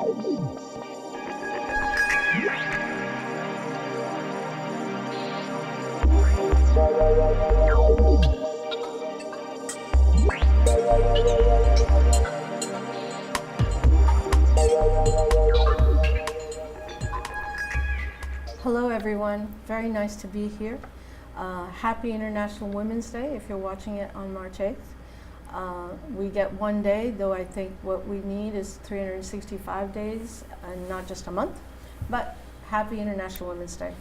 Hello everyone, very nice to be here. Happy International Women's Day if you're watching it on March 8th. We get one day, though I think what we need is 365 days and not just a month, but happy International Women's Day.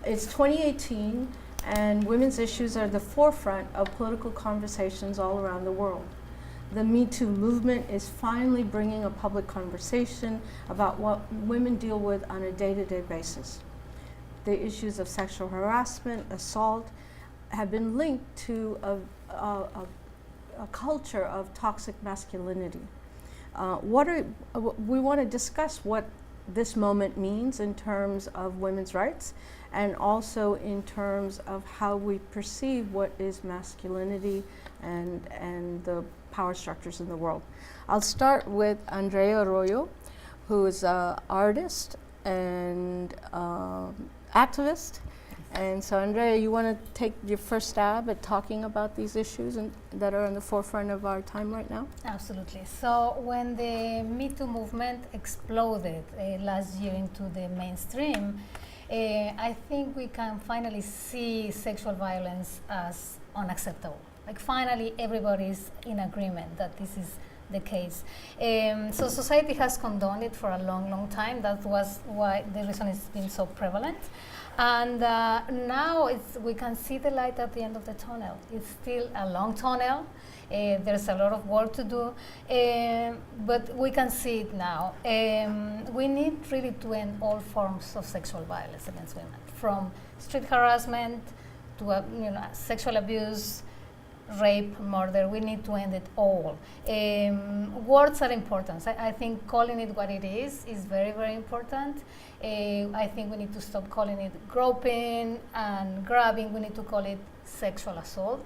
It's 2018 and women's issues are the forefront of political conversations all around the world. The Me Too movement is finally bringing a public conversation about what women deal with on a day-to-day basis. The issues of sexual harassment, assault, have been linked to a culture of toxic masculinity. We want to discuss what this moment means in terms of women's rights and also in terms of how we perceive what is masculinity and the power structures in the world. I'll start with Andrea Arroyo, who is an artist and activist. And so, Andrea, you want to take your first stab at talking about these issues that are in the forefront of our time right now? Absolutely. So when the Me Too movement exploded last year into the mainstream, I think we can finally see sexual violence as unacceptable. Like finally everybody's in agreement that this is the case. So society has condoned it for a long, long time. That was why the reason it's been so prevalent. And now we can see the light at the end of the tunnel. It's still a long tunnel. There's a lot of work to do, but we can see it now. We need really to end all forms of sexual violence against women, from street harassment to sexual abuse, rape, murder. We need to end it all. Words are important. I think calling it what it is very, very important. I think we need to stop calling it groping and grabbing. We need to call it sexual assault.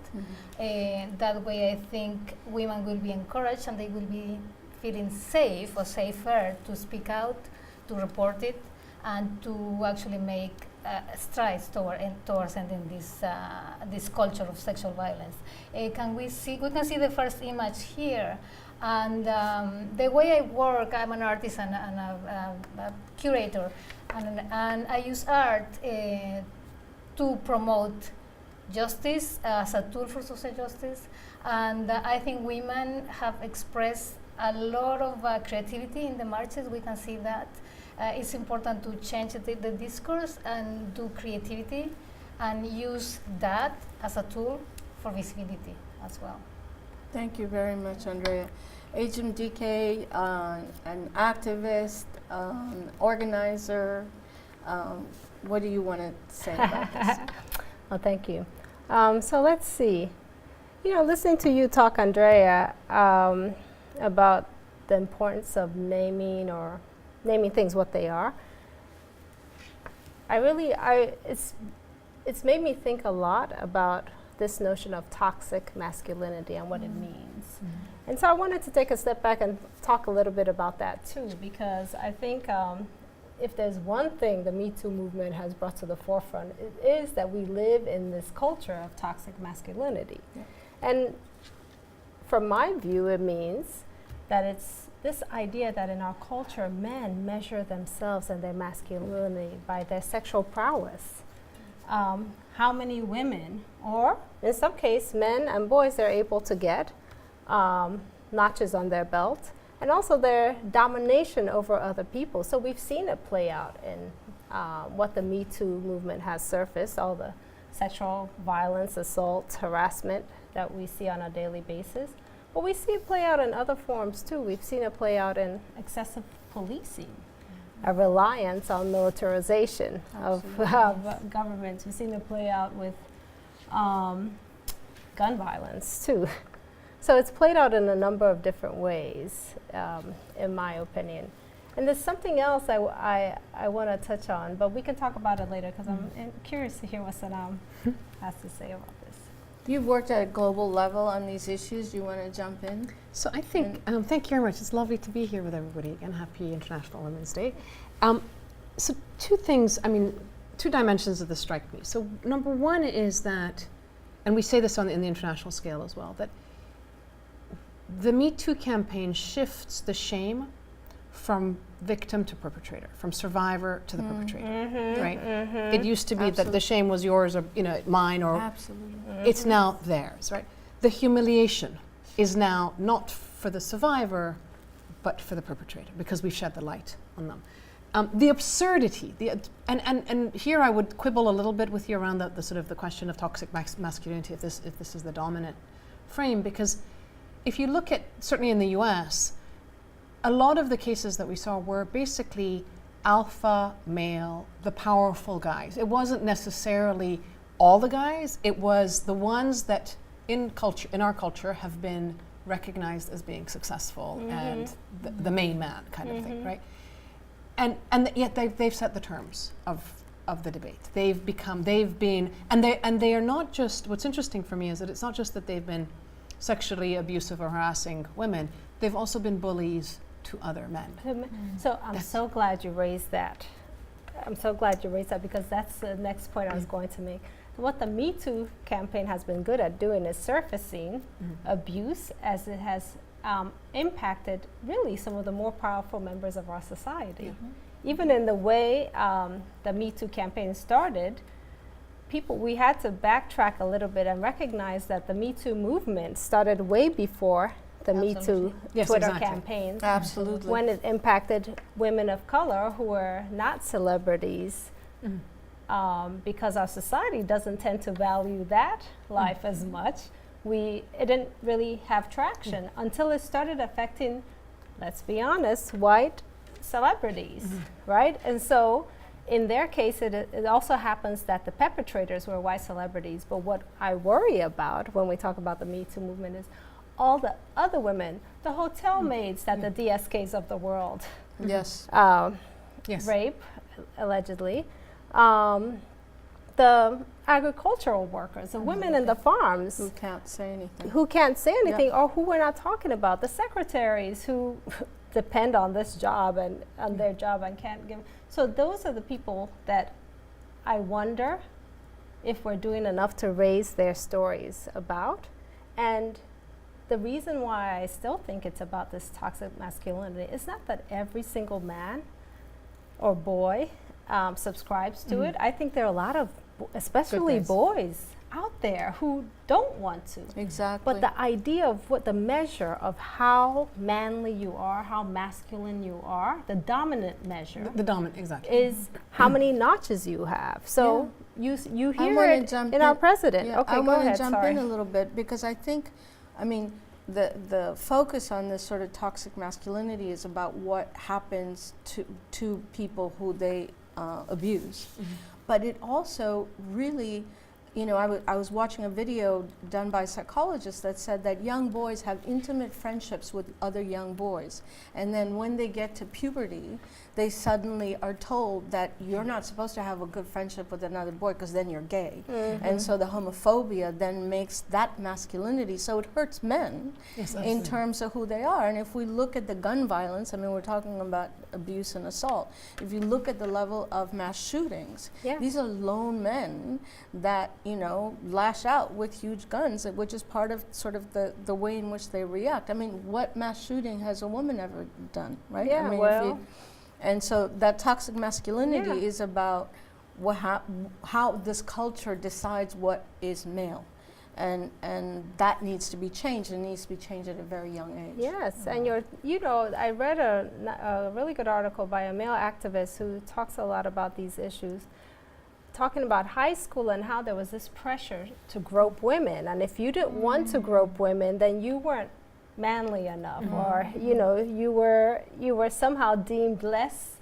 That way I think women will be encouraged and they will be feeling safe or safer to speak out, to report it, and to actually make strides towards ending this culture of sexual violence. We can see the first image here, and the way I work, I'm an artist and a curator, and I use art to promote justice as a tool for social justice, and I think women have expressed a lot of creativity in the marches. We can see that. It's important to change the discourse and do creativity and use that as a tool for visibility as well. Thank you very much, Andrea. Ejim Dike, an activist, organizer. What do you want to say about this? Well, thank you. So let's see. Listening to you talk, Andrea, about the importance of naming things what they are. It's made me think a lot about this notion of toxic masculinity and what it means. And so I wanted to take a step back and talk a little bit about that too, because I think if there's one thing the Me Too movement has brought to the forefront, it is that we live in this culture of toxic masculinity. Yeah. And from my view, it means that it's this idea that in our culture, men measure themselves and their masculinity by their sexual prowess. How many women, or in some cases, men and boys, they're able to get notches on their belt, and also their domination over other people. So we've seen it play out in what the Me Too movement has surfaced, all the sexual violence, assault, harassment that we see on a daily basis. But we see it play out in other forms too. We've seen it play out in excessive policing, a reliance on militarization of governments. We've seen it play out with gun violence too. So it's played out in a number of different ways, in my opinion. And there's something else I want to touch on, but we can talk about it later because I'm curious to hear what Sanan has to say about this. You've worked at a global level on these issues. Do you want to jump in? So I think, thank you very much. It's lovely to be here with everybody again. Happy International Women's Day. So two things, two dimensions of this strike me. So number one is that, and we say this in the international scale as well, that the Me Too campaign shifts the shame from victim to perpetrator, from survivor to the perpetrator, right? It used to be that the shame was yours or mine, or it's now theirs, right? The humiliation is now not for the survivor, but for the perpetrator, because we've shed the light on them. The absurdity, and here I would quibble a little bit with you around the sort of the question of toxic masculinity, if this is the dominant frame, because if you look at, certainly in the US, a lot of the cases that we saw were basically alpha male, the powerful guys. It wasn't necessarily all the guys, it was the ones that in our culture have been recognized as being successful and the main man kind of thing, right? And yet they've set the terms of the debate. They've been, and they are not just, what's interesting for me is that it's not just that they've been sexually abusive or harassing women, they've also been bullies to other men. So I'm so glad you raised that. I'm so glad you raised that, because that's the next point I was going to make. What the Me Too campaign has been good at doing is surfacing abuse as it has impacted really some of the more powerful members of our society. Even in the way the Me Too campaign started, we had to backtrack a little bit and recognize that the Me Too movement started way before the Me Too Twitter campaigns. Absolutely. When it impacted women of color who were not celebrities, because our society doesn't tend to value that life as much. It didn't really have traction until it started affecting, let's be honest, white celebrities, right? And so in their case, it also happens that the perpetrators were white celebrities. But what I worry about when we talk about the Me Too movement is all the other women, the hotel maids that the DSKs of the world rape, allegedly, the agricultural workers, the women in the farms who can't say anything, or who we're not talking about, the secretaries who depend on this job and on their job and can't give. So those are the people that I wonder if we're doing enough to raise their stories about. And the reason why I still think it's about this toxic masculinity is not that every single man or boy subscribes to it. I think there are a lot of, especially boys out there who don't want to. Exactly. But the idea of what the measure of how manly you are, how masculine you are, the dominant measure is how many notches you have. So you hear it in our president. Yeah, okay, I go ahead. want to jump in a little bit, because I think, the focus on this sort of toxic masculinity is about what happens to people who they abuse. But it also really, I was watching a video done by psychologists that said that young boys have intimate friendships with other young boys. And then when they get to puberty, they suddenly are told that you're not supposed to have a good friendship with another boy because then you're gay. And so the homophobia then makes that masculinity, so it hurts men in terms of who they are. And if we look at the gun violence, we're talking about abuse and assault. If you look at the level of mass shootings, these are lone men that, lash out with huge guns, which is part of sort of the way in which they react. What mass shooting has a woman ever done, right? Yeah, and so that toxic masculinity is about how this culture decides what is male. And that needs to be changed, and needs to be changed at a very young age. Yes, and I read a really good article by a male activist who talks a lot about these issues, talking about high school and how there was this pressure to grope women, and if you didn't want to grope women, then you weren't manly enough, or you were somehow deemed less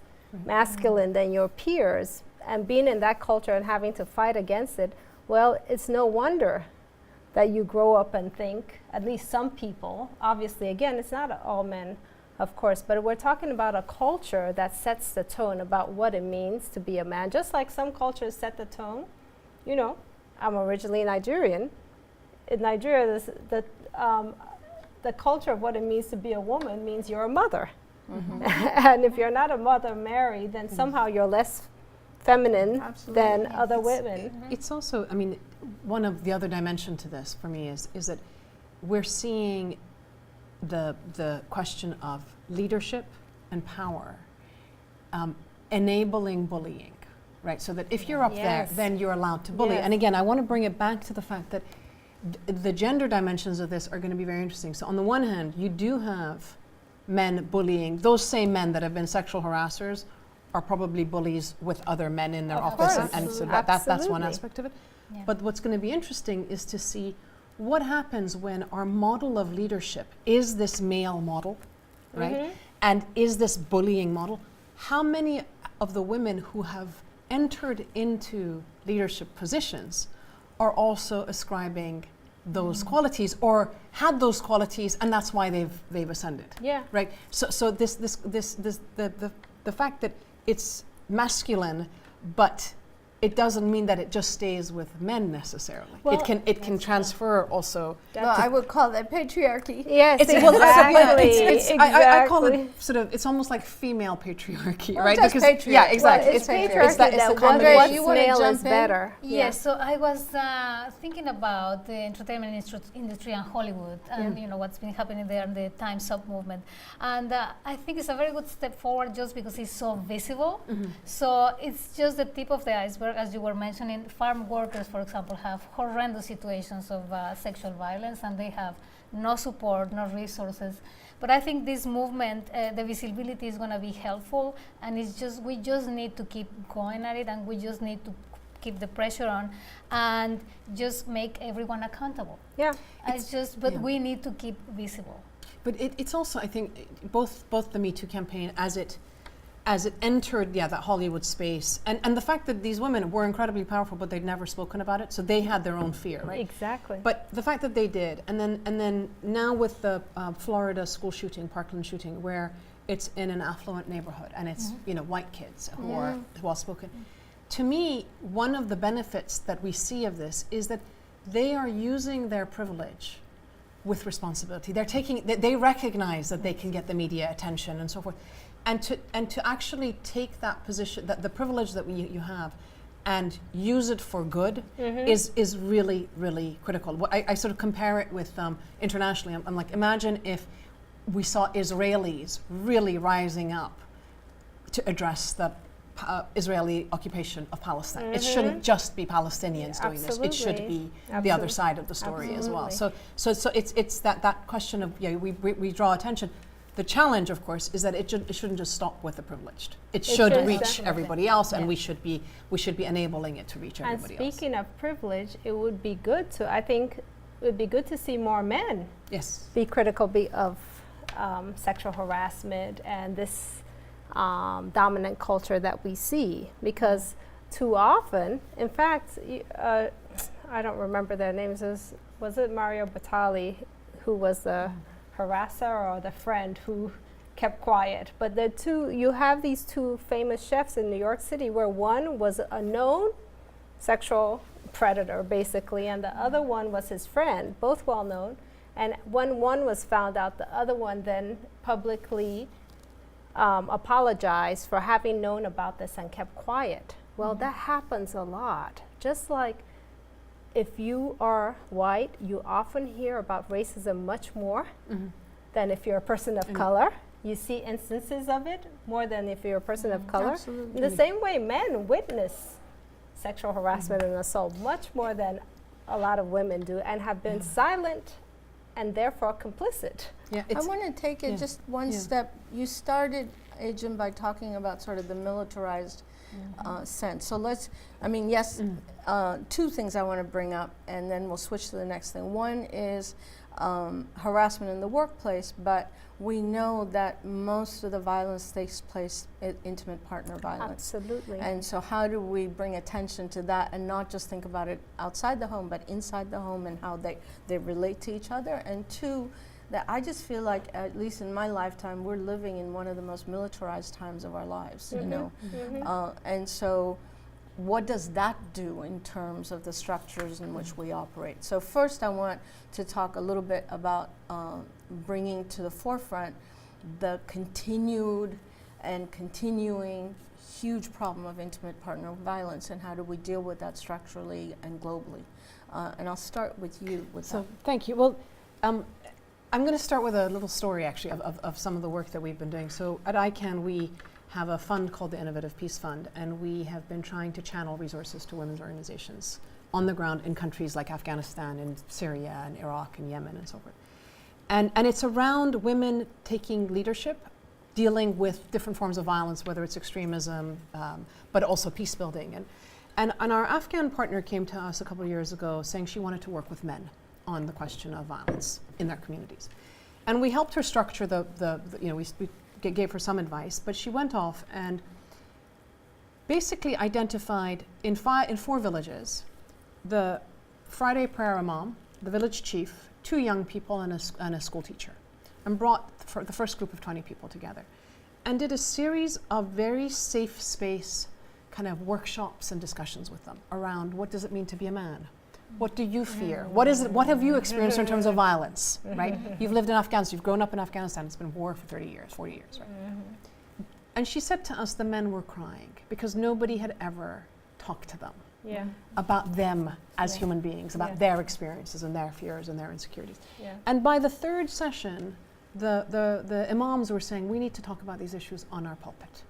masculine than your peers. And being in that culture and having to fight against it, well, it's no wonder that you grow up and think, at least some people, obviously, again, it's not all men, of course, but we're talking about a culture that sets the tone about what it means to be a man. Just like some cultures set the tone, I'm originally Nigerian. in Nigeria, the culture of what it means to be a woman means you're a mother. And if you're not a mother married, then somehow you're less feminine than other women. It's also, I mean, one of the other dimension to this for me is that we're seeing the question of leadership and power enabling bullying, right? So that if you're up there, then you're allowed to bully. And again, I want to bring it back to the fact that the gender dimensions of this are going to be very interesting. So on the one hand, you do have men bullying. Those same men that have been sexual harassers are probably bullies with other men in their office, and so that's one aspect of it. Yeah. But what's going to be interesting is to see what happens when our model of leadership is this male model, right? And is this bullying model? How many of the women who have entered into leadership positions are also ascribing those qualities, or had those qualities, and that's why they've ascended? Yeah. Right. So the fact that it's masculine, but it doesn't mean that it just stays with men necessarily. Well, it can transfer also. No, I would call that patriarchy. Yes, It's, exactly. I call it sort of, it's almost like female patriarchy, Well, right? just patriarchy. Yeah, exactly. Well, it's patriarchy that- it's that the what's combination. male jump is in? better. Yes, so I was thinking about the entertainment industry and Hollywood, and you know what's been happening there and the Time's Up movement, and I think it's a very good step forward just because it's so visible. So it's just the tip of the iceberg, as you were mentioning. Farm workers, for example, have horrendous situations of sexual violence, and they have no support, no resources. But I think this movement, the visibility is going to be helpful, and it's just we just need to keep going at it, and we just need to keep the pressure on, and just make everyone accountable. Yeah. But we need to keep visible. But it's also, I think, both the Me Too campaign as it entered that Hollywood space, and the fact that these women were incredibly powerful, but they'd never spoken about it, so they had their own fear, right? Exactly. But the fact that they did, and then now with the Florida school shooting, Parkland shooting, where it's in an affluent neighborhood and it's white kids who are well spoken. To me, one of the benefits that we see of this is that they are using their privilege with responsibility. They recognize that they can get the media attention and so forth. And to actually take that position, that the privilege that you have, and use it for good is really, really critical. I sort of compare it with internationally. I'm like, imagine if we saw Israelis really rising up to address the Israeli occupation of Palestine. It shouldn't just be Palestinians doing this. It should be the other side of the story as well. So it's that question of we draw attention. The challenge, of course, is that it shouldn't just stop with the privileged. It should reach everybody else, and we should be enabling it to reach everybody else. And speaking of privilege, it would be good to see more men be critical of sexual harassment and this dominant culture that we see, because too often, in fact, I don't remember their names. Was it Mario Batali who was the harasser or the friend who kept quiet? But you have these two famous chefs in New York City, where one was a known sexual predator, basically, and the other one was his friend, both well known. And when one was found out, the other one then publicly apologized for having known about this and kept quiet. Well, that happens a lot. Just like if you are white, you often hear about racism much more than if you're a person of color. You see instances of it more than if you're a person of color. Absolutely. In the same way, men witness sexual harassment and assault much more than a lot of women do, and have been silent and therefore complicit. I want to take it just one step. You started, Ejim, by talking about sort of the militarized sense. So two things I want to bring up, and then we'll switch to the next thing. One is harassment in the workplace, but we know that most of the violence takes place in intimate partner violence. Absolutely. And so how do we bring attention to that and not just think about it outside the home, but inside the home, and how they relate to each other? And two, that I just feel like, at least in my lifetime, we're living in one of the most militarized times of our lives, you know. And so what does that do in terms of the structures in which we operate? So first I want to talk a little bit about bringing to the forefront the continued and continuing huge problem of intimate partner violence, and how do we deal with that structurally and globally. And I'll start with you with that. Thank you. Well, I'm going to start with a little story actually of some of the work that we've been doing. So at ICANN we have a fund called the Innovative Peace Fund, and we have been trying to channel resources to women's organizations on the ground in countries like Afghanistan and Syria and Iraq and Yemen and so forth. And it's around women taking leadership, dealing with different forms of violence, whether it's extremism, but also peace building. And our Afghan partner came to us a couple of years ago saying she wanted to work with men on the question of violence in their communities. And we helped her structure we gave her some advice, but she went off and basically identified in 4 villages the Friday prayer imam, the village chief, 2 young people and a school teacher, and brought the first group of 20 people together and did a series of very safe space kind of workshops and discussions with them around what does it mean to be a man? What do you fear? What have you experienced in terms of violence, right? You've lived in Afghanistan, you've grown up in Afghanistan, it's been war for 30 years, 40 years, right? And she said to us the men were crying because nobody had ever talked to them about them as human beings, about their experiences and their fears and their insecurities. And by the 3rd session, the imams were saying, we need to talk about these issues on our pulpit.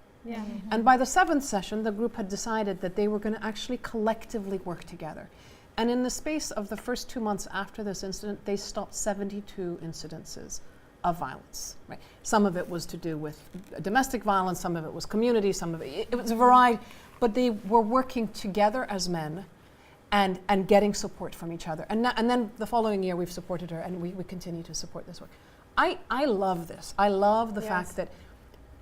And by the 7th session, the group had decided that they were going to actually collectively work together. And in the space of the first 2 months after this incident, they stopped 72 incidences of violence. Right? Some of it was to do with domestic violence, some of it was community, some of it was a variety, but they were working together as men and getting support from each other. And then the following year, we've supported her, and we continue to support this work. I love this. I love the fact that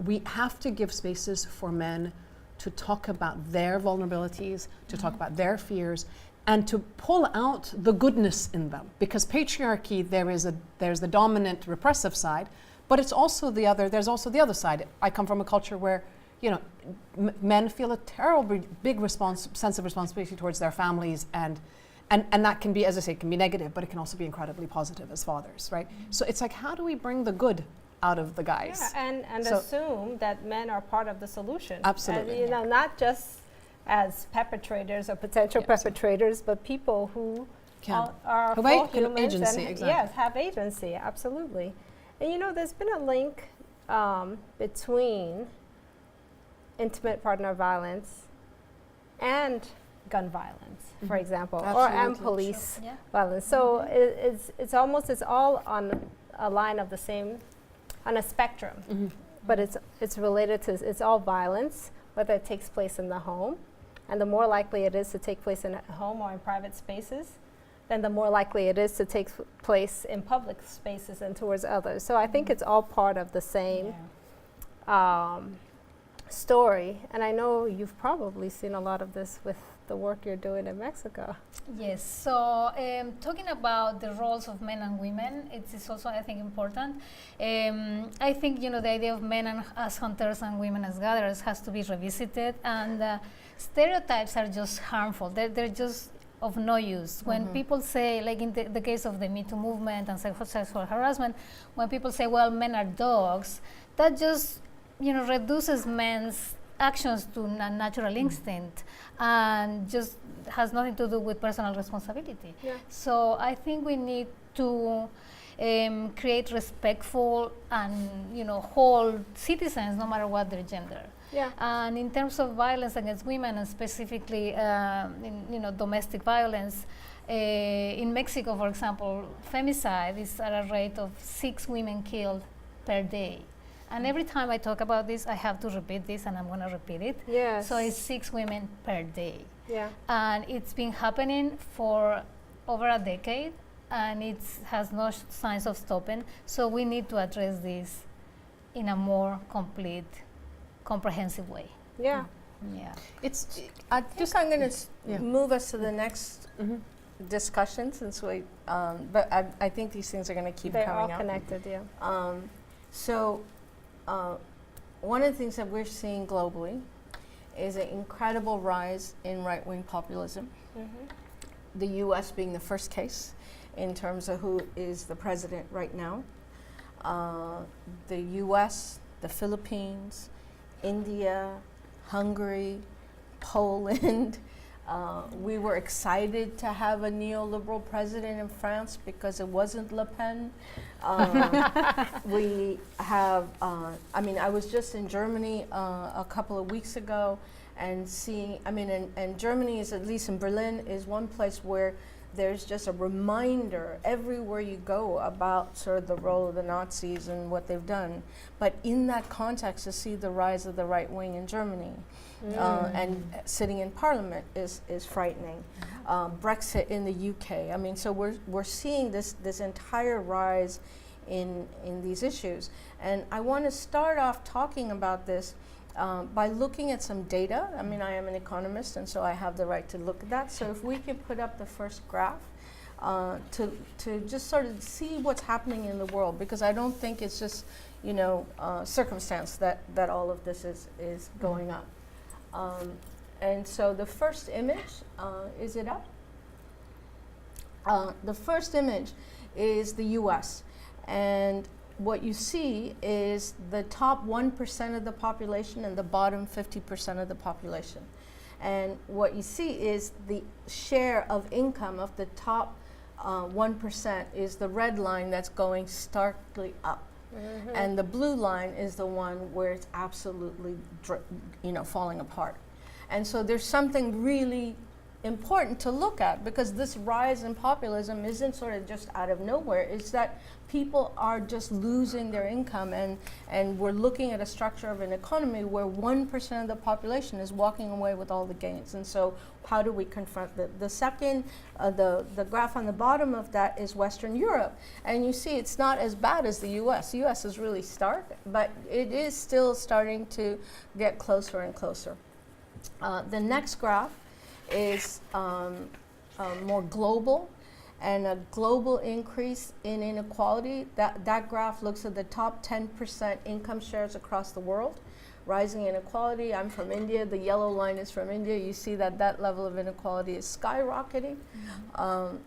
we have to give spaces for men to talk about their vulnerabilities, to talk about their fears, and to pull out the goodness in them. Because patriarchy, there's the dominant repressive side, but it's also there's also the other side. I come from a culture where, men feel a terrible big sense of responsibility towards their families, and that can be, as I say, can be negative, but it can also be incredibly positive as fathers, right? So it's like, how do we bring the good out of the guys? And assume that men are part of the solution. Absolutely. Not just as perpetrators or potential perpetrators, but people who are full humans agency, and exactly. have agency, absolutely. And there's been a link between intimate partner violence and gun violence, for example, and police violence. So it's all on a line of the same, on a spectrum, but it's related to, it's all violence, whether it takes place in the home, and the more likely it is to take place in a home or in private spaces, then the more likely it is to take place in public spaces and towards others. So I think it's all part of the same story, and I know you've probably seen a lot of this with the work you're doing in Mexico. Yes, so talking about the roles of men and women, it's also, I think, important. I think, the idea of men as hunters and women as gatherers has to be revisited, and stereotypes are just harmful. They're just of no use. When people say, like in the case of the Me Too movement and sexual harassment, when people say, well, men are dogs, that just, reduces men's actions to a natural instinct and just has nothing to do with personal responsibility. So I think we need to create respectful and whole citizens, no matter what their gender. And in terms of violence against women, and specifically in domestic violence, in Mexico, for example, femicide is at a rate of 6 women killed per day. And every time I talk about this, I have to repeat this, and I'm going to repeat it. So it's 6 women per day. And it's been happening for over a decade, and it has no signs of stopping. So we need to address this in a more complete, comprehensive way. I think I'm going to move us to the next discussion, since we, but I think these things are going to keep coming up. They're all connected, So one of the things that we're seeing globally is an incredible rise in right-wing populism. The US being the first case in terms of who is the president right now. The US, the Philippines, India, Hungary, Poland. We were excited to have a neoliberal president in France because it wasn't Le Pen. We have, I was just in Germany a couple of weeks ago and seeing, and Germany is, at least in Berlin, is one place where there's just a reminder everywhere you go about sort of the role of the Nazis and what they've done. But in that context, to see the rise of the right wing in Germany and sitting in parliament is frightening. Brexit in the UK. So we're seeing this entire rise in these issues. And I want to start off talking about this by looking at some data. I am an economist, and so I have the right to look at that. So if we could put up the first graph to just sort of see what's happening in the world, because I don't think it's just, circumstance that all of this is going up. And so the first image, is it up? The first image is the US. And what you see is the top 1% of the population and the bottom 50% of the population. And what you see is the share of income of the top 1% is the red line that's going starkly up. And the blue line is the one where it's absolutely falling apart. And so there's something really important to look at, because this rise in populism isn't sort of just out of nowhere. It's that people are just losing their income, and we're looking at a structure of an economy where 1% of the population is walking away with all the gains. And so how do we confront that? The second, the graph on the bottom of that is Western Europe. And you see it's not as bad as the US. The US is really stark, but it is still starting to get closer and closer. The next graph is more global, and a global increase in inequality. That graph looks at the top 10% income shares across the world. Rising inequality. I'm from India. The yellow line is from India. You see that level of inequality is skyrocketing,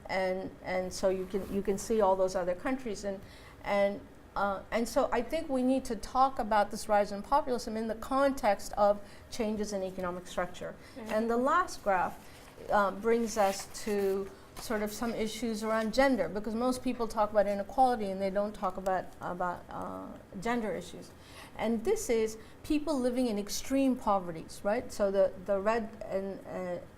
and so you can see all those other countries, and so I think we need to talk about this rise in populism in the context of changes in economic structure. And the last graph brings us to sort of some issues around gender, because most people talk about inequality and they don't talk about gender issues. And this is people living in extreme poverties, right? So the red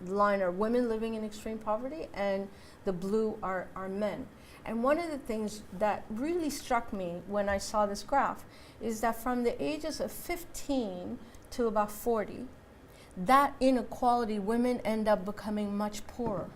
line are women living in extreme poverty, and the blue are men. And one of the things that really struck me when I saw this graph is that from the ages of 15 to about 40, that inequality, women end up becoming much poorer.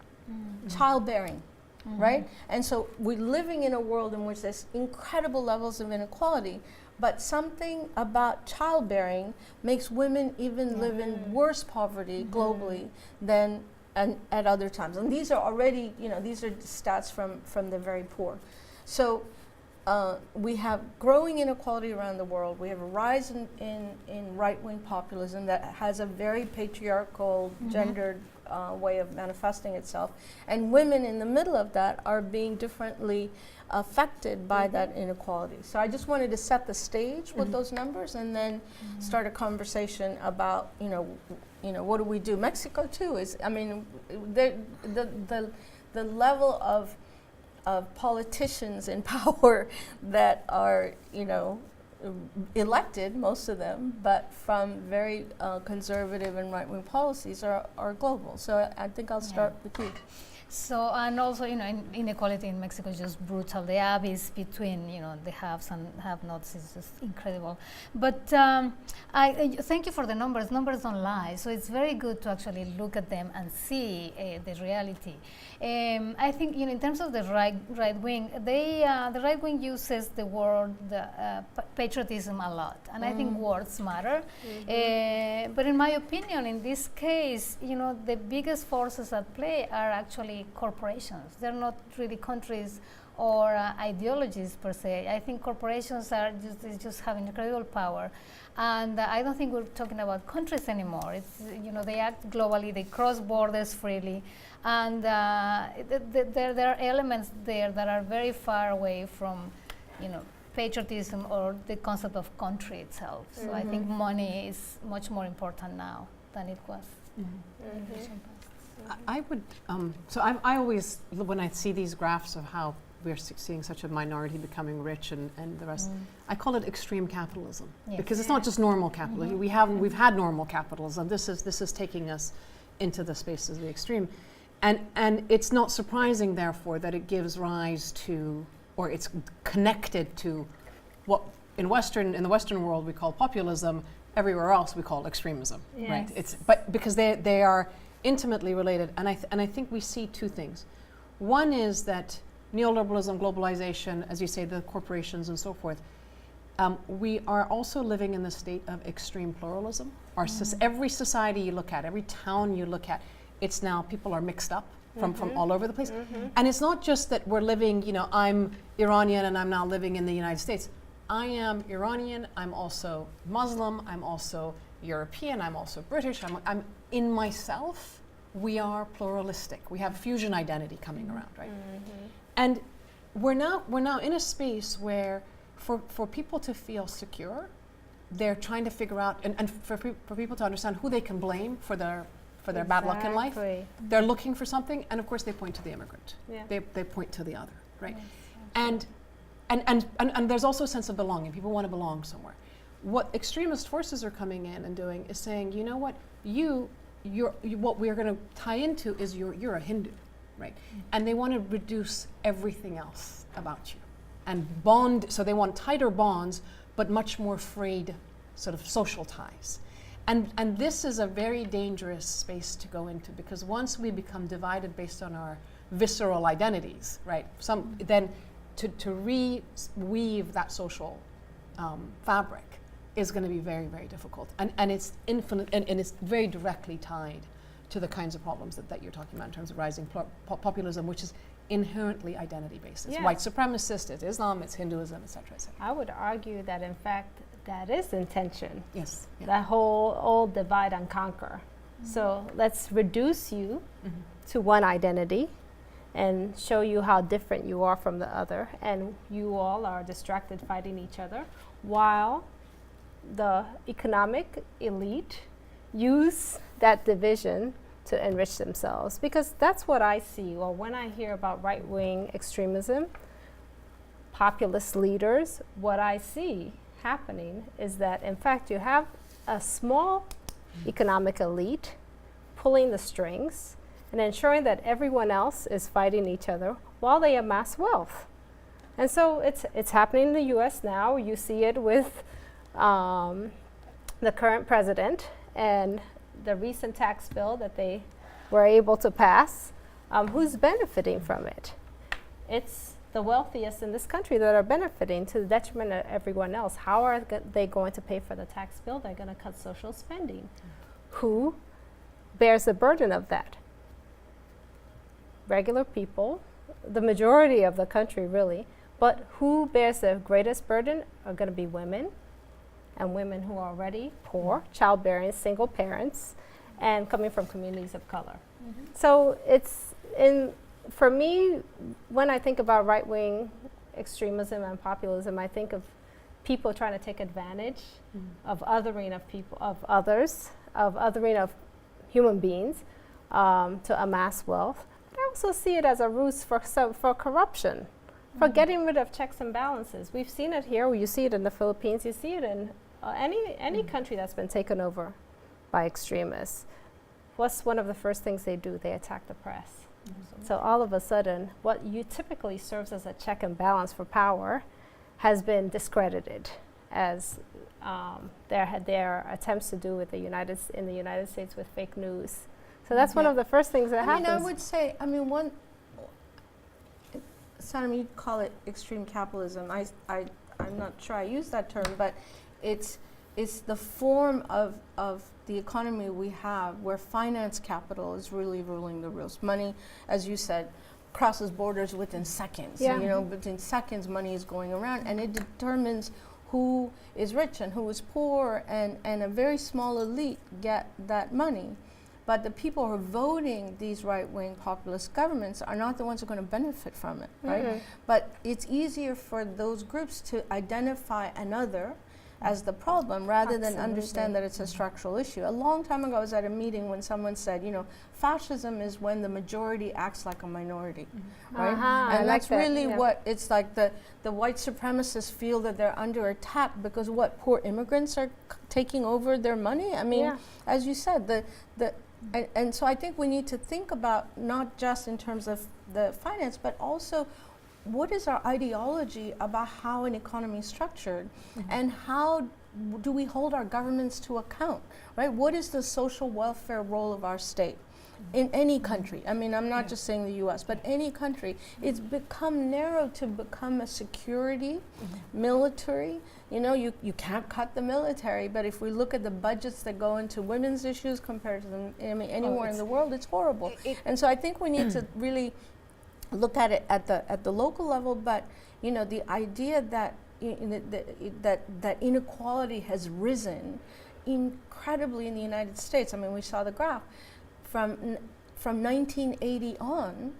Childbearing, right? And so we're living in a world in which there's incredible levels of inequality, but something about childbearing makes women even live in worse poverty globally than at other times. And these are already, these are stats from the very poor. So we have growing inequality around the world. We have a rise in right-wing populism that has a very patriarchal, gendered way of manifesting itself. And women in the middle of that are being differently affected by that inequality. So I just wanted to set the stage with those numbers, and then start a conversation about, what do we do? Mexico too is, the level of politicians in power that are, elected, most of them, but from very conservative and right-wing policies are global. So I think I'll start with you. So, and also, inequality in Mexico is just brutal. The abyss between, the haves and have-nots is just incredible. But I thank you for the numbers. Numbers don't lie. So it's very good to actually look at them and see the reality. I think, in terms of the right wing, the right wing uses the word patriotism a lot, and I think words matter. But in my opinion, in this case, the biggest forces at play are actually corporations. They're not really countries or ideologies per se. I think corporations are just having incredible power, and I don't think we're talking about countries anymore. It's, they act globally, they cross borders freely, and there are elements there that are very far away from, patriotism or the concept of country itself. So I think money is much more important now than it was. I would, I always, when I see these graphs of how we're seeing such a minority becoming rich and the rest, I call it extreme capitalism. Yes. Because it's not just normal capitalism. We've had normal capitalism. This is taking us into the spaces of the extreme. And it's not surprising, therefore, that it gives rise to, or it's connected to what in the Western world we call populism, everywhere else we call extremism, right? But because they are intimately related, and I think we see two things. One is that neoliberalism, globalization, as you say, the corporations and so forth, we are also living in the state of extreme pluralism. Every society you look at, every town you look at, it's now people are mixed up from all over the place. And it's not just that we're living, I'm Iranian and I'm now living in the United States. I am Iranian, I'm also Muslim, I'm also European, I'm also British, I'm in myself, we are pluralistic. We have fusion identity coming around, right? And we're now in a space where for people to feel secure, they're trying to figure out, and for people to understand who they can blame for their bad luck in life, they're looking for something, and of course they point to the immigrant. They point to the other, right? And there's also a sense of belonging. People want to belong somewhere. What extremist forces are coming in and doing is saying, you know what, what we're going to tie into is you're a Hindu, right? And they want to reduce everything else about you and bond. So they want tighter bonds, but much more frayed sort of social ties. And this is a very dangerous space to go into, because once we become divided based on our visceral identities, right? Then to reweave that social fabric is going to be very, very difficult. And it's infinite, and it's very directly tied to the kinds of problems that you're talking about in terms of rising populism, which is inherently identity-based. It's white supremacist, it's Islam, it's Hinduism, et cetera, et cetera. I would argue that, in fact, that is intention. Yes. Yeah. That whole old divide and conquer. So let's reduce you to one identity and show you how different you are from the other, and you all are distracted fighting each other, while the economic elite use that division to enrich themselves. Because that's what I see, or when I hear about right-wing extremism, populist leaders, what I see happening is that, in fact, you have a small economic elite pulling the strings and ensuring that everyone else is fighting each other while they amass wealth. And so it's happening in the US now. You see it with the current president and the recent tax bill that they were able to pass. Who's benefiting from it? It's the wealthiest in this country that are benefiting to the detriment of everyone else. How are they going to pay for the tax bill? They're going to cut social spending. Who bears the burden of that? Regular people, the majority of the country really, but who bears the greatest burden are going to be women, and women who are already poor, childbearing, single parents, and coming from communities of color. So for me, when I think about right-wing extremism and populism, I think of people trying to take advantage of othering of people, of others, of othering of human beings to amass wealth. But I also see it as a ruse for corruption, for getting rid of checks and balances. We've seen it here. You see it in the Philippines. You see it in any country that's been taken over by extremists. What's one of the first things they do? They attack the press. So all of a sudden, what you typically serves as a check and balance for power has been discredited, as their attempts to do with in the United States with fake news. So that's one of the first things that happens. I would say, Sanan, you call it extreme capitalism. I'm not sure I use that term, but it's the form of the economy we have where finance capital is really ruling the roost. Money, as you said, crosses borders within seconds. Yeah. You know, within seconds, money is going around, and it determines who is rich and who is poor, and a very small elite get that money. But the people who are voting these right-wing populist governments are not the ones who are going to benefit from it, right? But it's easier for those groups to identify another as the problem rather than understand that it's a structural issue. A long time ago, I was at a meeting when someone said, you know, fascism is when the majority acts like a minority, right? And that's really what it's like. The white supremacists feel that they're under attack because what, poor immigrants are taking over their money? I mean, as you said, and so I think we need to think about not just in terms of the finance, but also what is our ideology about how an economy is structured, and how do we hold our governments to account, right? What is the social welfare role of our state in any country? I mean, I'm not just saying the US, but any country. It's become narrow to become a security, military. You know, you can't cut the military, but if we look at the budgets that go into women's issues compared to them, I mean, anywhere in the world, it's horrible. And so I think we need to really look at it at the local level, but you know, the idea that that inequality has risen incredibly in the United States. I mean, we saw the graph from 1980 on.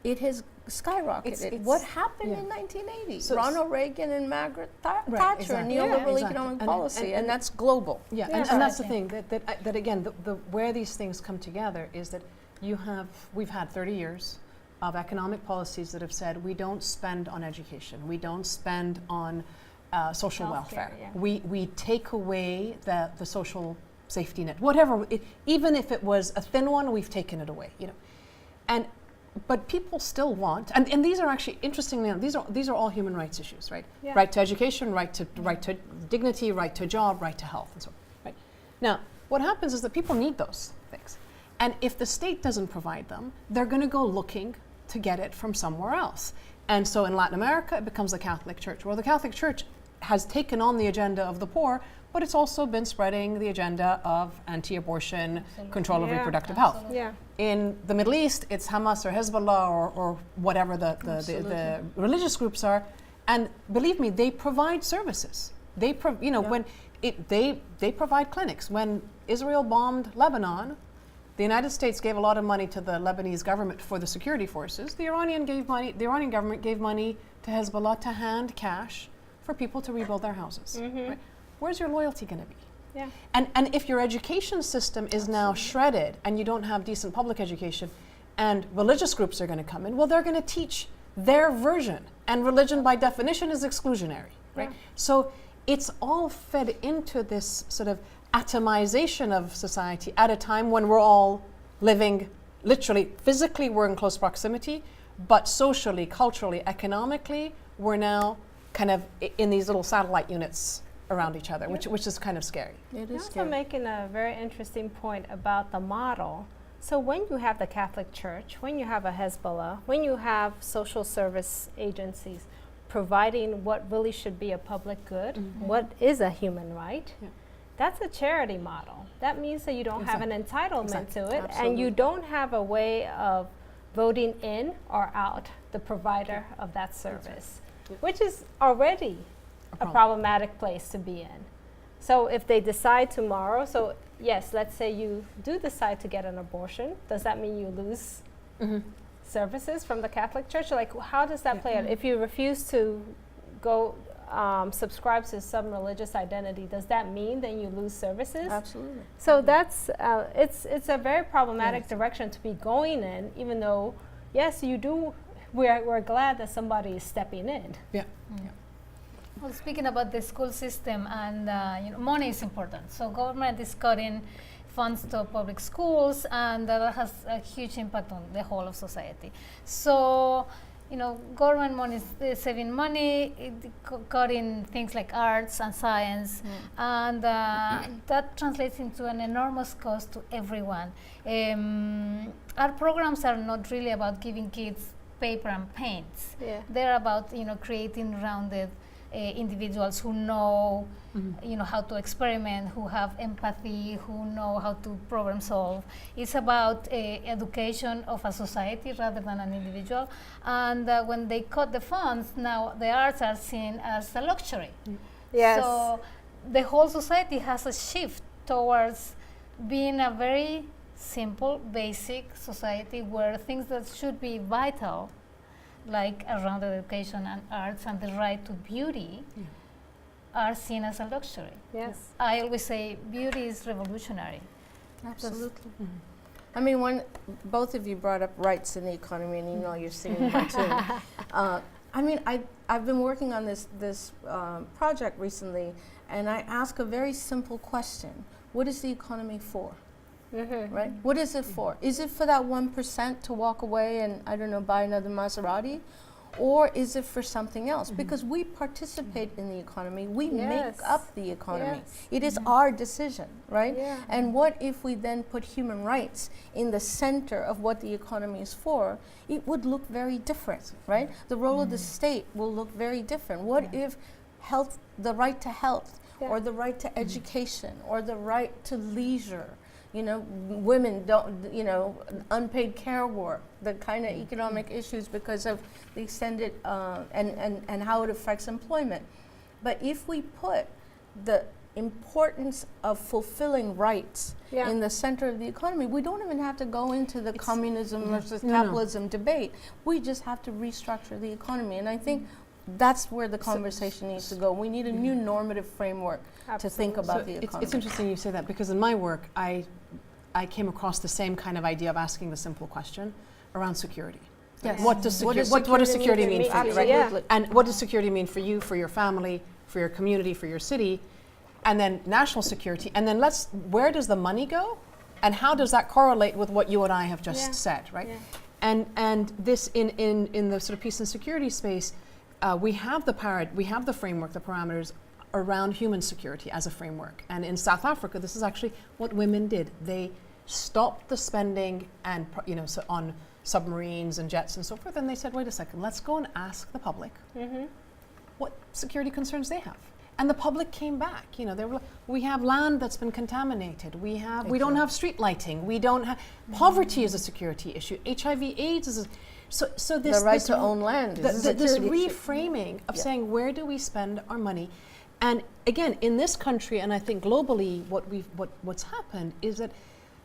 It has skyrocketed. What happened in 1980? So Ronald Reagan and Margaret Thatcher, neoliberal economic policy, and that's global. Yeah, and that's the thing that again, the where these things come together is that we've had 30 years of economic policies that have said we don't spend on education, we don't spend on social welfare. We take away the social safety net, whatever. Even if it was a thin one, we've taken it away. You know, but people still want, and these are actually interestingly, these are all human rights issues, right? Yeah. Right to education, right to dignity, right to job, right to health, and so on. Right. Now, what happens is that people need those things, and if the state doesn't provide them, they're going to go looking to get it from somewhere else. And so in Latin America, it becomes the Catholic Church. Well, the Catholic Church has taken on the agenda of the poor, but it's also been spreading the agenda of anti-abortion, control of reproductive health. Yeah. In the Middle East, it's Hamas or Hezbollah or whatever the religious groups are. And believe me, they provide services. They provide clinics. When Israel bombed Lebanon, the United States gave a lot of money to the Lebanese government for the security forces. The Iranian government gave money to Hezbollah to hand cash for people to rebuild their houses. Right? Where's your loyalty going to be? Yeah. And if your education system is now shredded and you don't have decent public education, and religious groups are going to come in, well, they're going to teach their version. And religion, by definition, is exclusionary. Right? So it's all fed into this sort of atomization of society at a time when we're all living, literally, physically, we're in close proximity, but socially, culturally, economically, we're now kind of in these little satellite units around each other, which is kind of scary. It is scary. You're also making a very interesting point about the model. So when you have the Catholic Church, when you have a Hezbollah, when you have social service agencies providing what really should be a public good, what is a human right, that's a charity model. That means that you don't have an entitlement to it, and you don't have a way of voting in or out the provider of that service, which is already a problematic place to be in. So if they decide tomorrow, so yes, let's say you do decide to get an abortion, does that mean you lose services from the Catholic Church? Like, how does that play out? If you refuse to go subscribe to some religious identity, does that mean then you lose services? Absolutely. So that's it's a very problematic direction to be going in, even though yes, you do. We're glad that somebody is stepping in. Yeah. Well, speaking about the school system, and money is important. So government is cutting funds to public schools, and that has a huge impact on the whole of society. So, government money is saving money, cutting things like arts and science, and that translates into an enormous cost to everyone. Our programs are not really about giving kids paper and paints. They're about creating rounded individuals who know, how to experiment, who have empathy, who know how to problem solve. It's about education of a society rather than an individual. And when they cut the funds, now the arts are seen as a luxury. Yes. So the whole society has a shift towards being a very simple, basic society where things that should be vital, like around education and arts and the right to beauty, are seen as a luxury. Yes. I always say beauty is revolutionary. Absolutely. I mean, both of you brought up rights in the economy, and you're singing one too. I mean, I've been working on this project recently, and I ask a very simple question: what is the economy for? Right? What is it for? Is it for that 1% to walk away and, I don't know, buy another Maserati? Or is it for something else? Because we participate in the economy. We make up the economy. It is our decision, right? Yeah. And what if we then put human rights in the center of what the economy is for? It would look very different, right? The role of the state will look very different. What if health, the right to health, or the right to education, or the right to leisure, women don't, unpaid care work, the kind of economic issues because of the extended, and how it affects employment. But if we put the importance of fulfilling rights in the center of the economy, we don't even have to go into the communism versus capitalism debate. We just have to restructure the economy. And I think that's where the conversation needs to go. We need a new normative framework to think about the economy. It's interesting you say that, because in my work, I came across the same kind of idea of asking the simple question around security. Yes. What does security mean for you? Right? Absolutely. And what does security mean for you, for your family, for your community, for your city? And then national security. And then where does the money go? And how does that correlate with what you and I have just said, right? Yeah. And this in the sort of peace and security space, we have the framework, the parameters around human security as a framework. And in South Africa, this is actually what women did. They stopped the spending and on submarines and jets and so forth, and they said, wait a second, let's go and ask the public what security concerns they have. And the public came back. They were like, we have land that's been contaminated. We don't have street lighting. We don't have poverty is a security issue. HIV/AIDS is so this the right to own land. This reframing of saying, where do we spend our money? And again, in this country, and I think globally, what's happened is that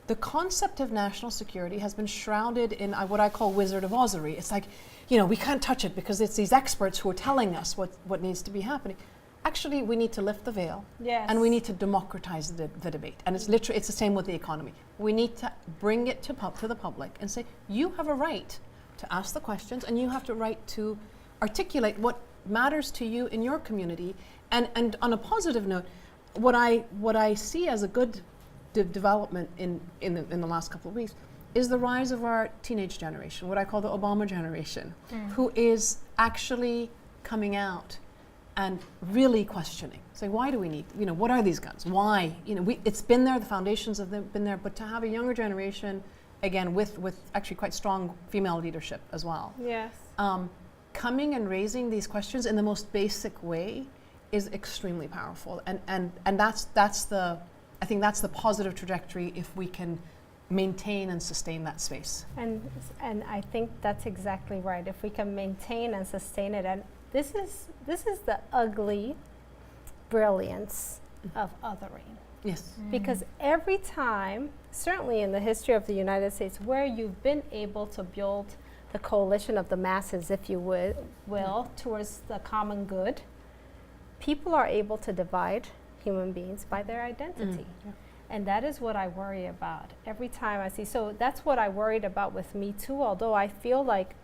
the concept of national security has been shrouded in what I call Wizard of Ozery. It's like, we can't touch it because it's these experts who are telling us what needs to be happening. Actually, we need to lift the veil, and we need to democratize the debate. And it's the same with the economy. We need to bring it to the public and say, you have a right to ask the questions, and you have the right to articulate what matters to you in your community. And on a positive note, what I see as a good development in the last couple of weeks is the rise of our teenage generation, what I call the Obama generation, who is actually coming out and really questioning, saying, why do we need, what are these guns? Why? It's been there, the foundations have been there, but to have a younger generation, again, with actually quite strong female leadership as well. Yes. Coming and raising these questions in the most basic way is extremely powerful. And I think that's the positive trajectory if we can maintain and sustain that space. And I think that's exactly right. If we can maintain and sustain it, and this is the ugly brilliance of othering. Yes. Because every time, certainly in the history of the United States, where you've been able to build the coalition of the masses, if you will, towards the common good, people are able to divide human beings by their identity. And that is what I worry about every time I see. So that's what I worried about with Me Too, although I feel like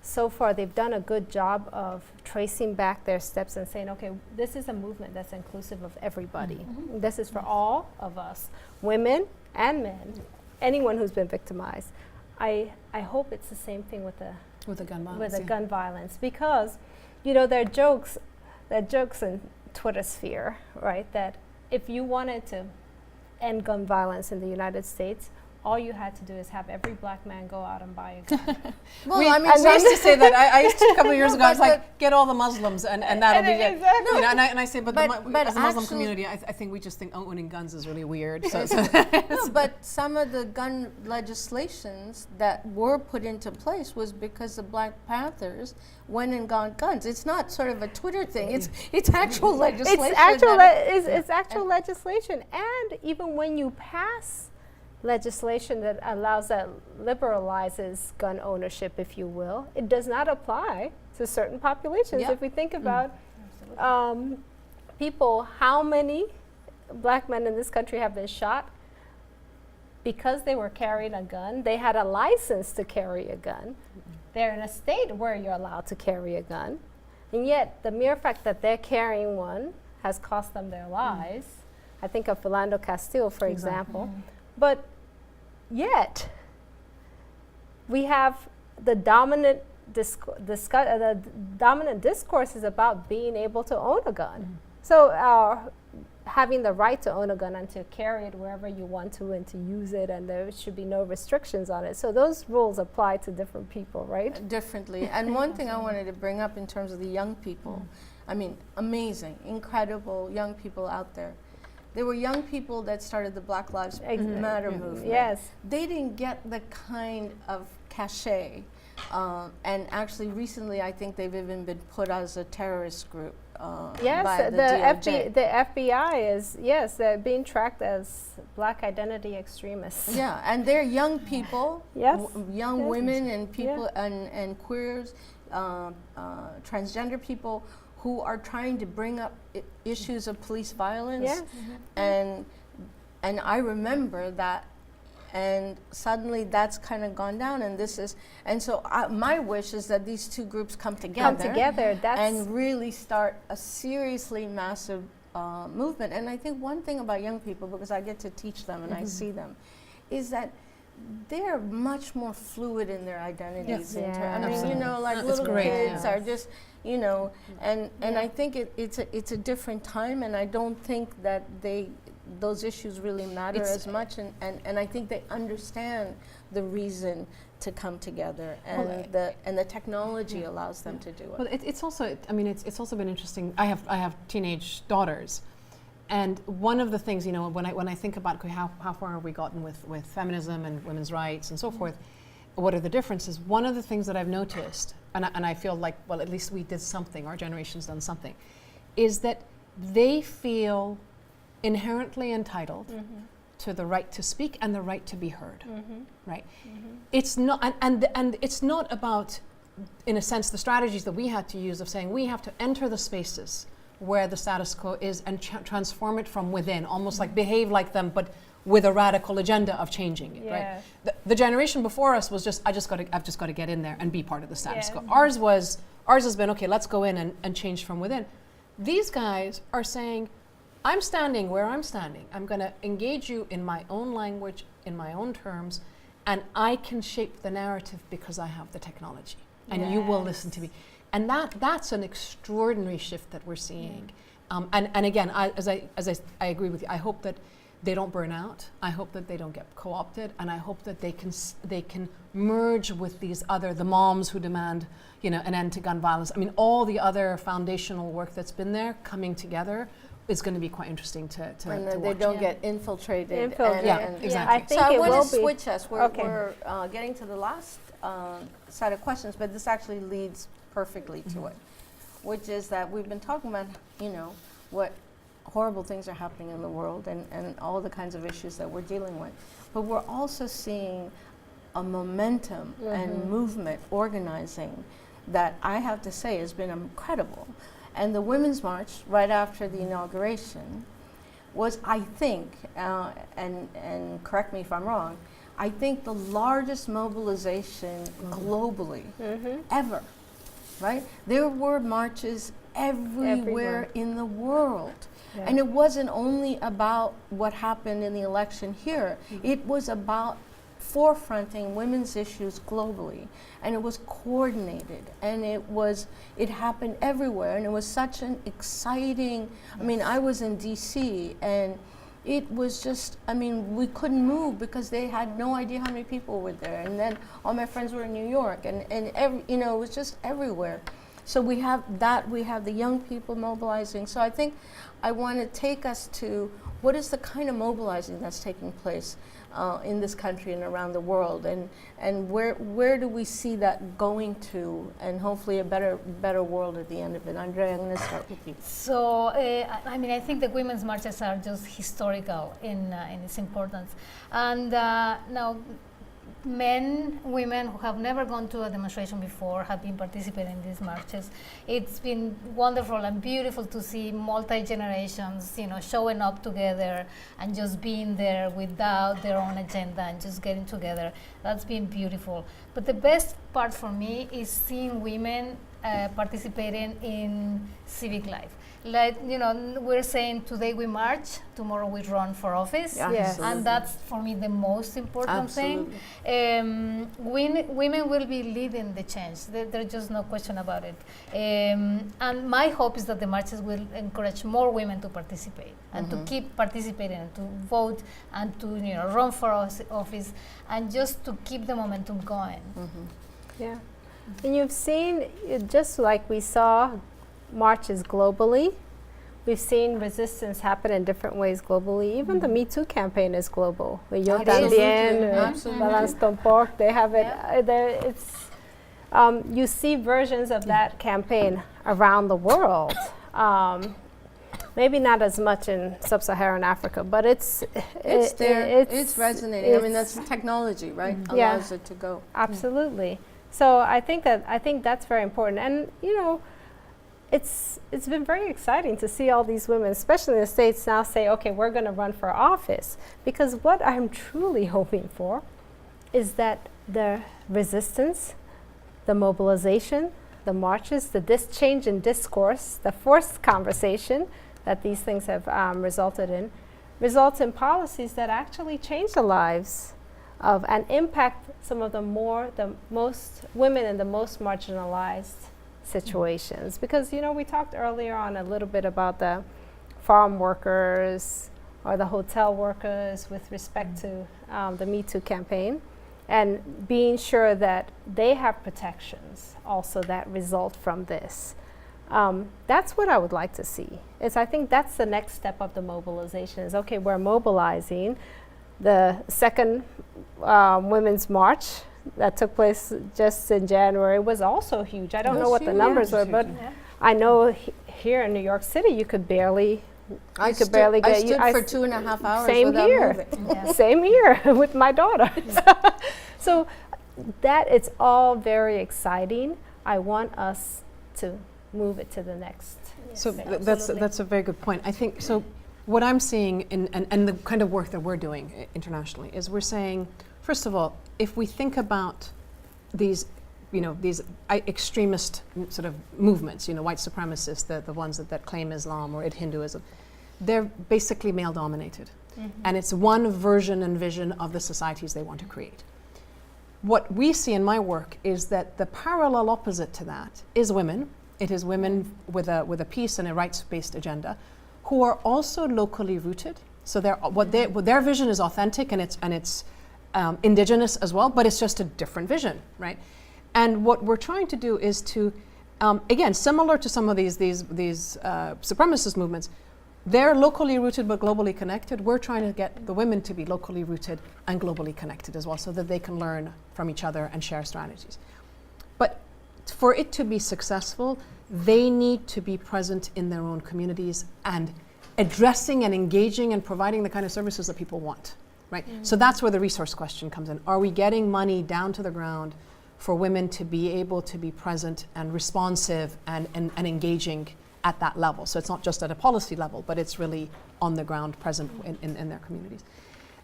so far they've done a good job of tracing back their steps and saying, okay, this is a movement that's inclusive of everybody. This is for all of us, women and men, anyone who's been victimized. I hope it's the same thing with the gun violence. Gun violence, because there are jokes in Twitter sphere, right? That if you wanted to end gun violence in the United States, all you had to do is have every black man go out and buy a gun. Well, we, I mean, I used to say that. I used to, a couple of years ago, I was but- like, get all the Muslims and that'll be it. Exactly. You know, and I say, but but as a Muslim actually- community, I think we just think owning guns is really weird. So No, but some of the gun legislations that were put into place was because the Black Panthers went and got guns. It's not sort of a Twitter thing. It's actual legislation. It's actual legislation, and even when you pass legislation that allows that liberalizes gun ownership, if you will, it does not apply to certain populations. Yeah. If we think about people, how many black men in this country have been shot because they were carrying a gun? They had a license to carry a gun. They're in a state where you're allowed to carry a gun, and yet the mere fact that they're carrying one has cost them their lives. I think of Philando Castile, for example. But yet, we have the dominant the dominant discourse is about being able to own a gun. So having the right to own a gun and to carry it wherever you want to and to use it, and there should be no restrictions on it. So those rules apply to different people, right? Differently. And one thing I wanted to bring up in terms of the young people, I mean, amazing, incredible young people out there. There were young people that started the Black Lives Matter movement. Yes. They didn't get the kind of cachet. And actually recently I think they've even been put as a terrorist group Yes, by the DOJ. the FBI is, yes, they're being tracked as black identity extremists. Yeah, and they're young people, Yes. Young Yes. women and people and queers, transgender people who are trying to bring up issues of police violence. Yes. And I remember that, and suddenly that's kind of gone down, and this is, and so my wish is that these two groups come together. And really start a seriously massive movement. And I think one thing about young people, because I get to teach them and I see them, is that they're much more fluid in their identities. Yes. I mean, you know, like That's little great, kids yeah. are just, you know, and I think it's a different time, and I don't think that those issues really matter as much, and I think they understand the reason to come together, and the technology allows them to do it. Well, it's also, I mean, it's also been interesting. I have teenage daughters, and one of the things, you know, when I think about how far have we gotten with feminism and women's rights and so forth, what are the differences? One of the things that I've noticed, and I feel like, well, at least we did something, our generation's done something, is that they feel inherently entitled to the right to speak and the right to be heard, right? It's not, and it's not about, in a sense, the strategies that we had to use of saying we have to enter the spaces where the status quo is and transform it from within, almost like behave like them, but with a radical agenda of changing it, right? The generation before us was just, I've just got to get in there and be part of the status quo. Ours has been, okay, let's go in and change from within. These guys are saying, I'm standing where I'm standing. I'm going to engage you in my own language, in my own terms, and I can shape the narrative because I have the technology, and you will listen to me. And that's an extraordinary shift that we're seeing. And again, I agree with you. I hope that they don't burn out. I hope that they don't get co-opted, and I hope that they can merge with the moms who demand, you know, an end to gun violence. I mean, all the other foundational work that's been there coming together. It's going to be quite interesting to and watch. they don't get infiltrated. Exactly. I think so I it want will to be. switch us. We're getting to the last set of questions, but this actually leads perfectly to it, which is that we've been talking about, you know, what horrible things are happening in the world and all the kinds of issues that we're dealing with. But we're also seeing a momentum and movement organizing that I have to say has been incredible. And the Women's March, right after the inauguration, was, I think, and correct me if I'm wrong, I think the largest mobilization globally ever, right? There were marches everywhere in the world. Yeah. And it wasn't only about what happened in the election here. It was about forefronting women's issues globally, and it was coordinated, and it happened everywhere, and it was such an exciting, I mean, I was in DC, and it was just, I mean, we couldn't move because they had no idea how many people were there. And then all my friends were in New York, and every, you know, it was just everywhere. So we have that, we have the young people mobilizing. So I think I want to take us to what is the kind of mobilizing that's taking place in this country and around the world, and where do we see that going to, and hopefully a better world at the end of it. Andrea, I'm going to start with you. So, I mean, I think the women's marches are just historical in its importance. And now, women who have never gone to a demonstration before have been participating in these marches. It's been wonderful and beautiful to see multi-generations, you know, showing up together and just being there without their own agenda and just getting together. That's been beautiful. But the best part for me is seeing women participating in civic life. Like, you know, we're saying today we march, tomorrow we run for office. Yeah, Yes. And that's for me the most important Absolutely. thing. Women will be leading the change. There's just no question about it. And my hope is that the marches will encourage more women to participate and to keep participating and to vote and to, you know, run for office and just to keep the momentum going. Yeah. And you've seen, just like we saw marches globally, we've seen resistance happen in different ways globally. Even the Me Too campaign is global. With Yo Absolutely. También, Absolutely. Balance Tompok, they have it. Yeah. It's you see versions of that campaign around the world. Maybe not as much in sub-Saharan Africa, but it's there. It's resonating. I mean, that's technology, right? Yeah. Allows it to go. Absolutely. So I think that's very important. And you know, it's been very exciting to see all these women, especially in the States, now say, okay, we're going to run for office. Because what I'm truly hoping for is that the resistance, the mobilization, the marches, the change in discourse, the forced conversation that these things have results in policies that actually change the lives of and impact some of the most women in the most marginalized situations. Because, you know, we talked earlier on a little bit about the farm workers or the hotel workers with respect to the Me Too campaign, and being sure that they have protections also that result from this. That's what I would like to see. I think that's the next step of the mobilization is, okay, we're mobilizing. The second Women's March that took place just in January was also huge. I don't know what the numbers were, but I know here in New York City you could barely I stood get. for 2.5 hours Same without here. moving. Yeah. Same here with my daughter. So that it's all very exciting. I want us to move it to the next. So Yes, that's a very good point. I think so. What I'm seeing and the kind of work that we're doing internationally is we're saying, first of all, if we think about these, you know, these extremist sort of movements, you know, white supremacists, the ones that claim Islam or Hinduism, they're basically male dominated. And it's one version and vision of the societies they want to create. What we see in my work is that the parallel opposite to that is women. It is women with a peace and a rights-based agenda who are also locally rooted. So their vision is authentic and it's indigenous as well, but it's just a different vision, right? And what we're trying to do is to, again, similar to some of these supremacist movements, they're locally rooted but globally connected. We're trying to get the women to be locally rooted and globally connected as well, so that they can learn from each other and share strategies. But for it to be successful, they need to be present in their own communities and addressing and engaging and providing the kind of services that people want, right? So that's where the resource question comes in. Are we getting money down to the ground for women to be able to be present and responsive and engaging at that level? So it's not just at a policy level, but it's really on the ground, present in their communities.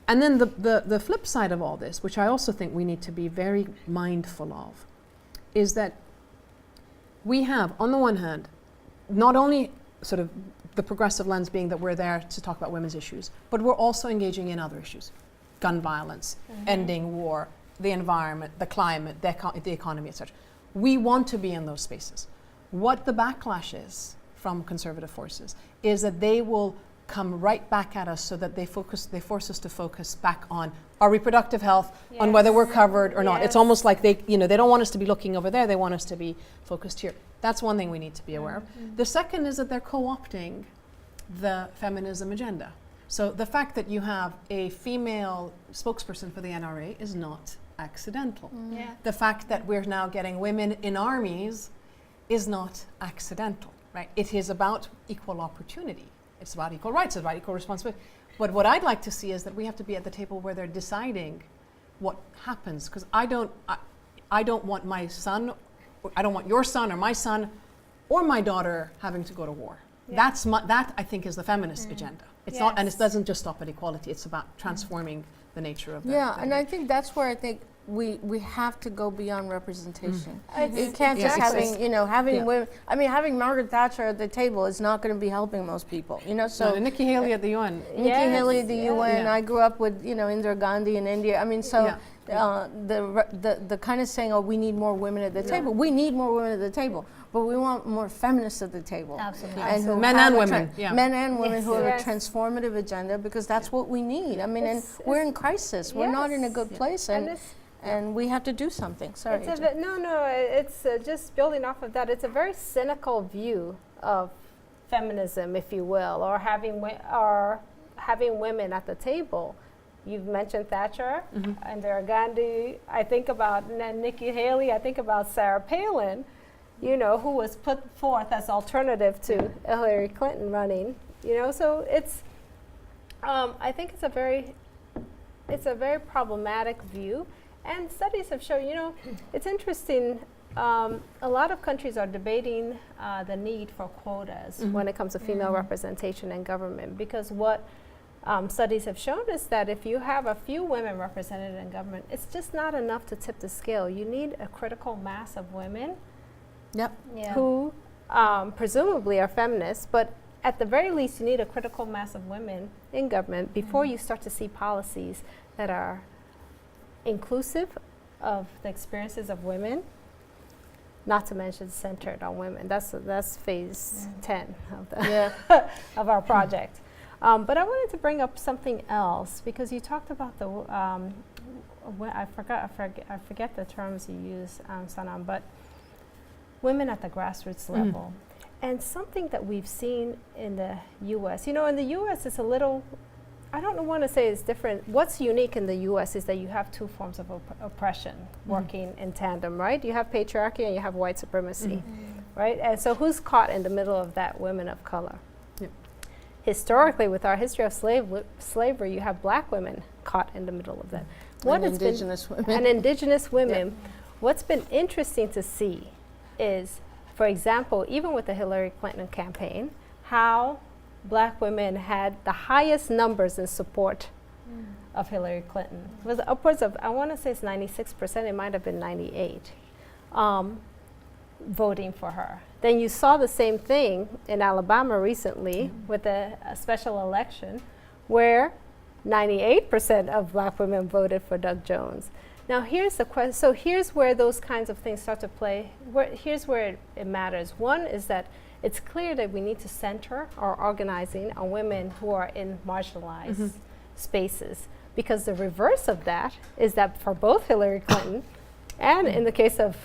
And then the flip side of all this, which I also think we need to be very mindful of, is that we have, on the one hand, not only sort of the progressive lens being that we're there to talk about women's issues, but we're also engaging in other issues. Gun violence, ending war, the environment, the climate, the economy, etc. We want to be in those spaces. What the backlash is from conservative forces is that they will come right back at us so that they force us to focus back on our reproductive health, on whether we're covered or not. It's almost like they don't want us to be looking over there, they want us to be focused here. That's one thing we need to be aware of. The second is that they're co-opting the feminism agenda. So the fact that you have a female spokesperson for the NRA is not accidental. The fact that we're now getting women in armies is not accidental, right? It is about equal opportunity. It's about equal rights, it's about equal responsibility. But what I'd like to see is that we have to be at the table where they're deciding what happens, because I don't want my son, I don't want your son or my son or my daughter having to go to war. That I think is the feminist agenda. It's not, and it doesn't just stop at equality. It's about transforming the nature of that. And I think that's where I think we have to go beyond representation. It can't just having women. I mean, having Margaret Thatcher at the table is not going to be helping most people. So Nikki Haley at the UN. Nikki Haley at the UN. I grew up with Indira Gandhi in India. I mean, so the kind of saying, oh, we need more women at the table. We need more women at the table, but we want more feminists at the table. Absolutely. And who men and women. Men and women who have a transformative agenda, because that's what we need. I mean, and we're in crisis. We're not in a good place, and we have to do something. Sorry. It's just building off of that. It's a very cynical view of feminism, if you will, or having women at the table. You've mentioned Thatcher, Indira Gandhi. I think about Nikki Haley. I think about Sarah Palin, who was put forth as alternative to Hillary Clinton running. So it's. I think it's a very problematic view, and studies have shown. It's interesting. A lot of countries are debating the need for quotas when it comes to female representation in government, because what studies have shown is that if you have a few women represented in government, it's just not enough to tip the scale. You need a critical mass of women who presumably are feminists, but at the very least you need a critical mass of women in government before you start to see policies that are inclusive of the experiences of women, not to mention centered on women. That's phase 10 of the of our project. But I wanted to bring up something else, because you talked about the I forget the terms you use, Sanan, but women at the grassroots level. And something that we've seen in the U.S. In the U.S. it's a little, I don't want to say it's different. What's unique in the U.S. is that you have two forms of oppression working in tandem, right? You have patriarchy and you have white supremacy, right? And so who's caught in the middle of that? Women of color. Historically, with our history of slavery, you have black women caught in the middle of that. And indigenous women. And indigenous women. What's been interesting to see is, for example, even with the Hillary Clinton campaign, how black women had the highest numbers in support of Hillary Clinton. It was upwards of, I want to say it's 96%, it might have been 98, voting for her. Then you saw the same thing in Alabama recently with a special election where 98% of black women voted for Doug Jones. Now here's the question. So here's where those kinds of things start to play. Here's where it matters. One is that it's clear that we need to center our organizing on women who are in marginalized spaces, because the reverse of that is that for both Hillary Clinton and in the case of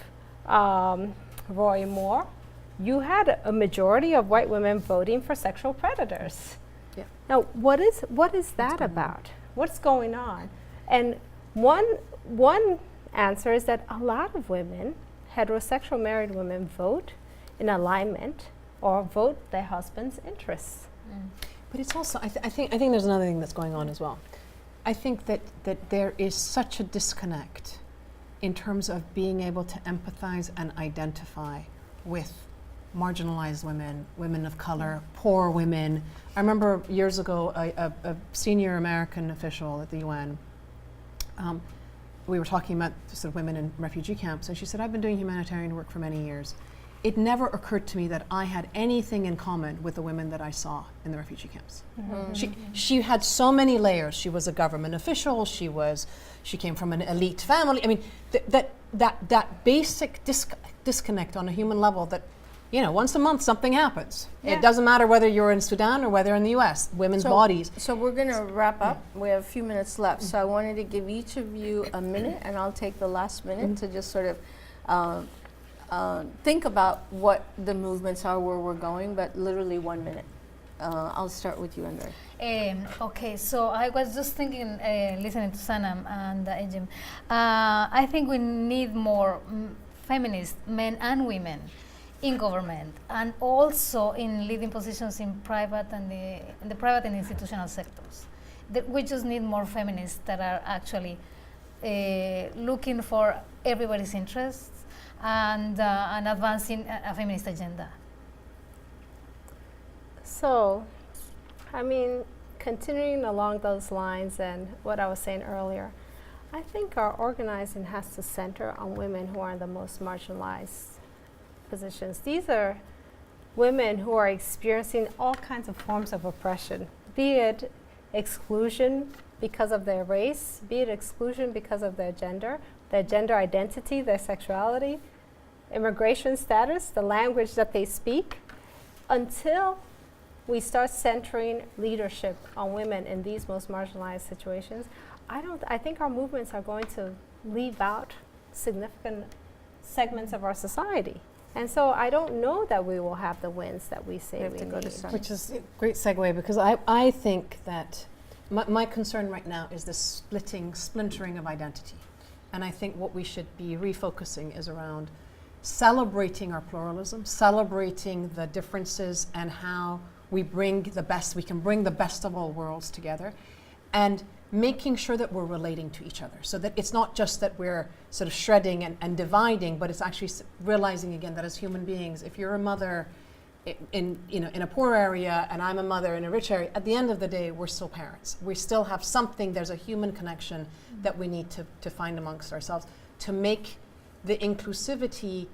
Roy Moore, you had a majority of white women voting for sexual predators. Now, what is that about? What's going on? And one answer is that a lot of women, heterosexual married women, vote in alignment or vote their husband's interests. But it's also, I think there's another thing that's going on as well. I think that there is such a disconnect in terms of being able to empathize and identify with marginalized women, women of color, poor women. I remember years ago, a senior American official at the UN, we were talking about sort of women in refugee camps, and she said, I've been doing humanitarian work for many years. It never occurred to me that I had anything in common with the women that I saw in the refugee camps. She had so many layers. She was a government official, she came from an elite family. I mean, that basic disconnect on a human level that once a month something happens. Yeah. It doesn't matter whether you're in Sudan or whether in the US, women's bodies. So we're going to wrap up. We have a few minutes left. So I wanted to give each of you a minute, and I'll take the last minute to just sort of think about what the movements are, where we're going, but literally 1 minute. I'll start with you, Andrea. Okay, so I was just thinking, listening to Sanan and Ejim, I think we need more feminist men and women in government, and also in leading positions in private and in the private and institutional sectors. We just need more feminists that are actually looking for everybody's interests and advancing a feminist agenda. So, I mean, continuing along those lines and what I was saying earlier, I think our organizing has to center on women who are in the most marginalized positions. These are women who are experiencing all kinds of forms of oppression, be it exclusion because of their race, be it exclusion because of their gender identity, their sexuality, immigration status, the language that they speak. Until we start centering leadership on women in these most marginalized situations, I think our movements are going to leave out significant segments of our society. And so I don't know that we will have the wins that we say we need. Which is a great segue, because I think that my concern right now is the splintering of identity. And I think what we should be refocusing is around celebrating our pluralism, celebrating the differences, and how we can bring the best of all worlds together, and making sure that we're relating to each other, so that it's not just that we're sort of shredding and dividing, but it's actually realizing again that as human beings, if you're a mother in a poor area and I'm a mother in a rich area, at the end of the day, we're still parents. We still have something, there's a human connection that we need to find amongst ourselves to make the inclusivity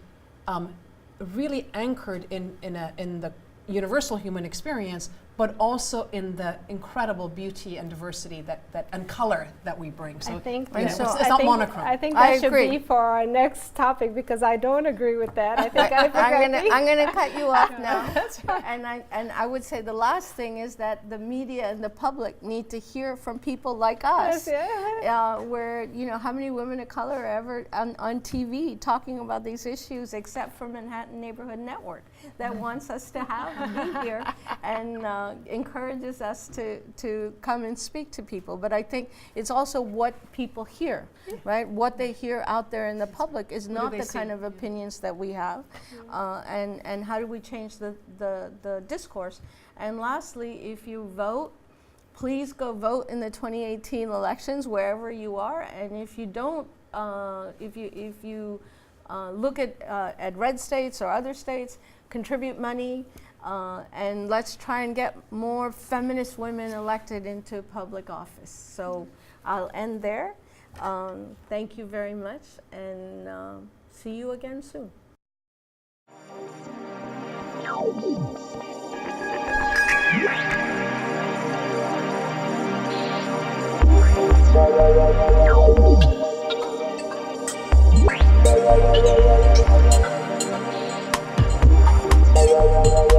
really anchored in the universal human experience, but also in the incredible beauty and diversity and color that we bring. So I think it's not monochrome. I think that should be for our next topic, because I don't agree with that. I think I'm going to cut you off now. That's right. And I would say the last thing is that the media and the public need to hear from people like us. Yes, where, how many women of color are ever on TV talking about these issues, except for Manhattan Neighborhood Network, that wants us to be here and encourages us to come and speak to people. But I think it's also what people hear, right? What they hear out there in the public is not the kind of opinions that we have. And how do we change the discourse? And lastly, if you vote, please go vote in the 2018 elections wherever you are. And if you don't, if you look at red states or other states, contribute money, and let's try and get more feminist women elected into public office. So I'll end there. Thank you very much, and see you again soon. Yeah.